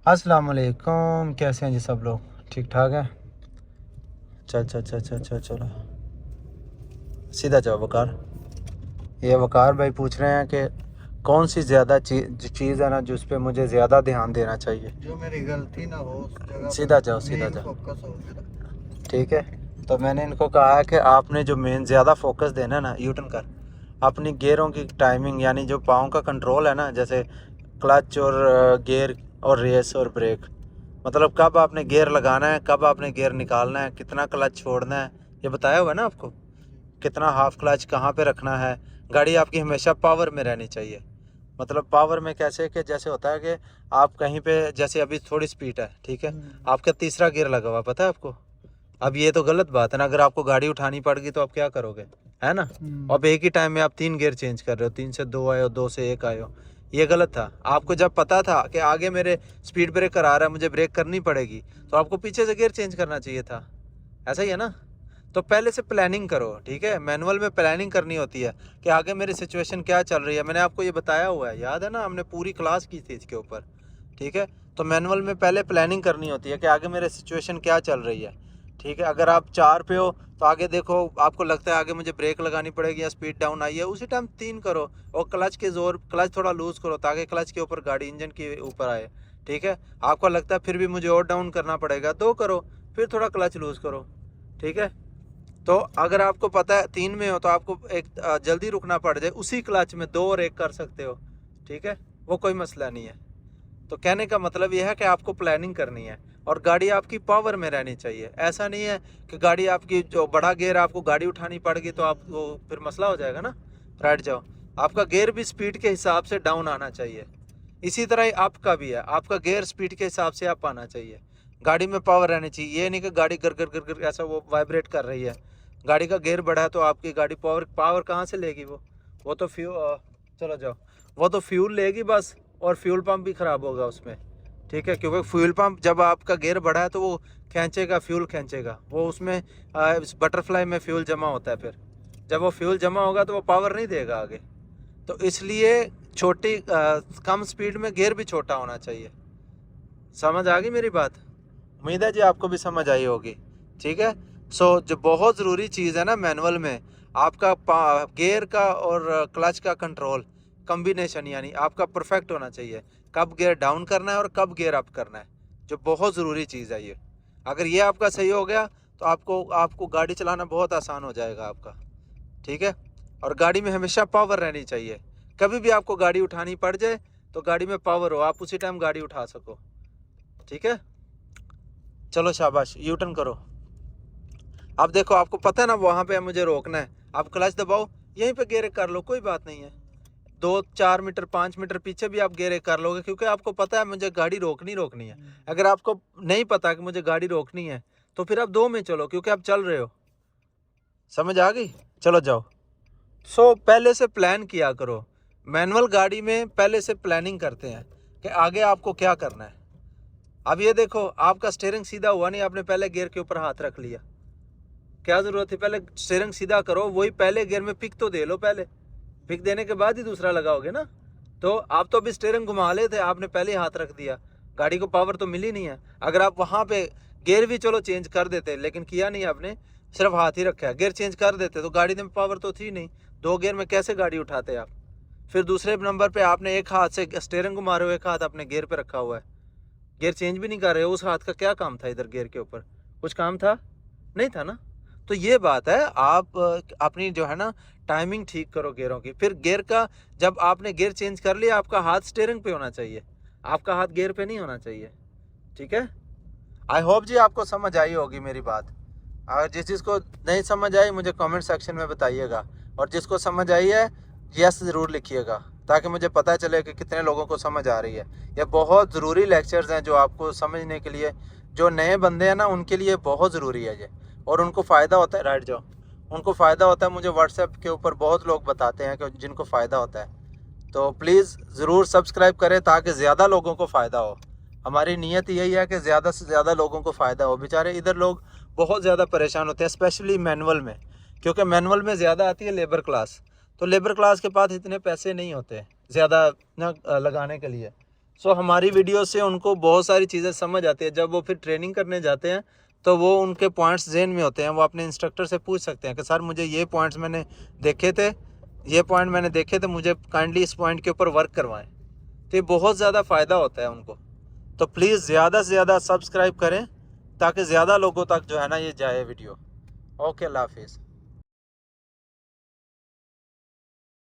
अस्सलाम वालेकुम, कैसे हैं जी सब लोग? ठीक ठाक हैं? चलो सीधा जाओ वकार। ये वकार भाई पूछ रहे हैं कि कौन सी ज़्यादा चीज़ है ना जिस पे मुझे ज़्यादा ध्यान देना चाहिए। जो मेरी गलती ना हो उस जगह सीधा पे जाओ, सीधा मेन जाओ। फोकस हो मेरा। ठीक है, तो मैंने इनको कहा है कि आपने जो मेन ज़्यादा फोकस देना है ना, यू टर्न कर अपनी गियरों की टाइमिंग, यानी जो पाँव का कंट्रोल है ना, जैसे क्लच और गियर और रेस और ब्रेक, मतलब कब आपने गियर लगाना है, कब आपने गियर निकालना है, कितना क्लच छोड़ना है, ये बताया हुआ है ना आपको। कितना हाफ क्लच कहाँ पे रखना है। गाड़ी आपकी हमेशा पावर में रहनी चाहिए। मतलब पावर में कैसे, कि जैसे होता है कि आप कहीं पे, जैसे अभी थोड़ी स्पीड है, ठीक है, आपका तीसरा गियर लगा हुआ, पता है आपको। अब ये तो गलत बात है ना, अगर आपको गाड़ी उठानी पड़ गई तो आप क्या करोगे, है ना। अब एक ही टाइम में आप 3 गियर चेंज कर रहे हो, 3 से 2 आए हो, 2 से 1 आए हो, ये गलत था। आपको जब पता था कि आगे मेरे स्पीड ब्रेकर आ रहा है, मुझे ब्रेक करनी पड़ेगी, तो आपको पीछे से गियर चेंज करना चाहिए था। ऐसा ही है ना। तो पहले से प्लानिंग करो, ठीक है। मैनुअल में प्लानिंग करनी होती है कि आगे मेरी सिचुएशन क्या चल रही है। मैंने आपको ये बताया हुआ है, याद है ना, हमने पूरी क्लास की थी इसके ऊपर, ठीक है। तो मैनुअल में पहले प्लानिंग करनी होती है कि आगे मेरे सिचुएशन क्या चल रही है, ठीक है। अगर आप 4 पे हो तो आगे देखो, आपको लगता है आगे मुझे ब्रेक लगानी पड़ेगी या स्पीड डाउन आई है, उसी टाइम 3 करो। और क्लच थोड़ा लूज़ करो ताकि क्लच के ऊपर गाड़ी इंजन के ऊपर आए, ठीक है। आपको लगता है फिर भी मुझे और डाउन करना पड़ेगा, 2 करो, फिर थोड़ा क्लच लूज़ करो, ठीक है। तो अगर आपको पता है 3 में हो तो आपको एक जल्दी रुकना पड़ जाए, उसी क्लच में 2 और 1 कर सकते हो, ठीक है। वो कोई मसला नहीं है। तो कहने का मतलब यह है कि आपको प्लानिंग करनी है और गाड़ी आपकी पावर में रहनी चाहिए। ऐसा नहीं है कि गाड़ी आपकी जो बड़ा गियर, आपको गाड़ी उठानी पड़ गई तो आप वो फिर मसला हो जाएगा ना, बैठ जाओ। आपका गियर भी स्पीड के हिसाब से डाउन आना चाहिए। इसी तरह ही आपका भी है, आपका गियर स्पीड के हिसाब से अप आना चाहिए। गाड़ी में पावर रहनी चाहिए। ये नहीं कि गाड़ी गर गर गर गर ऐसा वो वाइब्रेट कर रही है। गाड़ी का गियर बढ़ा है तो आपकी गाड़ी पावर पावर कहाँ से लेगी? वो तो चलो जाओ, वो तो फ्यूल लेगी बस। और फ्यूल पंप भी ख़राब होगा उसमें, ठीक है। क्योंकि फ्यूल पंप जब आपका गियर बढ़ा है तो वो खींचेगा, फ्यूल खींचेगा, वो उसमें बटरफ्लाई में फ्यूल जमा होता है। फिर जब वो फ्यूल जमा होगा तो वो पावर नहीं देगा आगे। तो इसलिए कम स्पीड में गियर भी छोटा होना चाहिए। समझ आ गई मेरी बात? उम्मीद है जी आपको भी समझ आई होगी, ठीक है। सो जो बहुत ज़रूरी चीज़ है ना मैनुअल में, आपका गियर का और क्लच का कंट्रोल कम्बिनेशन, यानी आपका परफेक्ट होना चाहिए। कब गियर डाउन करना है और कब गियर अप करना है, जो बहुत ज़रूरी चीज़ है ये। अगर ये आपका सही हो गया तो आपको आपको गाड़ी चलाना बहुत आसान हो जाएगा आपका, ठीक है। और गाड़ी में हमेशा पावर रहनी चाहिए। कभी भी आपको गाड़ी उठानी पड़ जाए तो गाड़ी में पावर हो, आप उसी टाइम गाड़ी उठा सको, ठीक है। चलो शाबाश, यू टर्न करो। अब देखो, आपको पता है ना वहाँ पे मुझे रोकना है, आप क्लच दबाओ, यहीं पे गियर कर लो, कोई बात नहीं है। 2-4 मीटर 5 मीटर पीछे भी आप गियर कर लोगे, क्योंकि आपको पता है मुझे गाड़ी रोकनी है। अगर आपको नहीं पता कि मुझे गाड़ी रोकनी है तो फिर आप 2 में चलो, क्योंकि आप चल रहे हो। समझ आ गई? चलो जाओ। पहले से प्लान किया करो। मैनुअल गाड़ी में पहले से प्लानिंग करते हैं कि आगे आपको क्या करना है। अब ये देखो, आपका स्टीयरिंग सीधा हुआ नहीं, आपने पहले गियर के ऊपर हाथ रख लिया। क्या जरूरत थी? पहले स्टीयरिंग सीधा करो, वही पहले गियर में पिक तो दे लो। पहले पिक देने के बाद ही दूसरा लगाओगे ना। तो आप तो अभी स्टीयरिंग घुमा ले थे, आपने पहले हाथ रख दिया, गाड़ी को पावर तो मिली नहीं है। अगर आप वहाँ पे गियर भी चलो चेंज कर देते, लेकिन किया नहीं आपने, सिर्फ हाथ ही रखा है। गियर चेंज कर देते तो गाड़ी में पावर तो थी नहीं, 2 गियर में कैसे गाड़ी उठाते आप? फिर दूसरे नंबर पे आपने एक हाथ से स्टीयरिंग घुमा रहे हो, एक हाथ अपने गियर पे रखा हुआ है, गियर चेंज भी नहीं कर रहे हो। उस हाथ का क्या काम था इधर गियर के ऊपर? कुछ काम था? नहीं था ना। तो ये बात है, आप अपनी जो है ना टाइमिंग ठीक करो गियरों की। फिर गियर का, जब आपने गियर चेंज कर लिया, आपका हाथ स्टीयरिंग पे होना चाहिए, आपका हाथ गियर पे नहीं होना चाहिए, ठीक है। आई होप जी आपको समझ आई होगी मेरी बात। अगर जिस जिसको नहीं समझ आई मुझे कमेंट सेक्शन में बताइएगा, और जिसको समझ आई है यस ज़रूर लिखिएगा, ताकि मुझे पता चले कि कितने लोगों को समझ आ रही है। ये बहुत ज़रूरी लेक्चर्स हैं जो आपको समझने के लिए, जो नए बंदे हैं ना उनके लिए बहुत ज़रूरी है ये। और उनको फ़ायदा होता है, राइट जाओ, उनको फ़ायदा होता है। मुझे व्हाट्सएप के ऊपर बहुत लोग बताते हैं कि जिनको फ़ायदा होता है। तो प्लीज़ ज़रूर सब्सक्राइब करें ताकि ज़्यादा लोगों को फ़ायदा हो। हमारी नीयत यही है कि ज़्यादा से ज़्यादा लोगों को फ़ायदा हो। बेचारे इधर लोग बहुत ज़्यादा परेशान होते हैं, स्पेशली मैनुअल में, क्योंकि मैनुअल में ज़्यादा आती है लेबर क्लास। तो लेबर क्लास के पास इतने पैसे नहीं होते ज़्यादा ना लगाने के लिए। सो हमारी वीडियो से उनको बहुत सारी चीज़ें समझ आती है। जब वो फिर ट्रेनिंग करने जाते हैं तो वो उनके पॉइंट्स ज़हन में होते हैं, वो अपने इंस्ट्रक्टर से पूछ सकते हैं कि सर मुझे ये पॉइंट्स मैंने देखे थे, ये पॉइंट मैंने देखे थे, मुझे काइंडली इस पॉइंट के ऊपर वर्क करवाएं। तो ये बहुत ज़्यादा फ़ायदा होता है उनको। तो प्लीज़ ज़्यादा से ज़्यादा सब्सक्राइब करें ताकि ज़्यादा लोगों तक जो है ना ये जाए वीडियो। ओके, अल्लाह हाफिज़।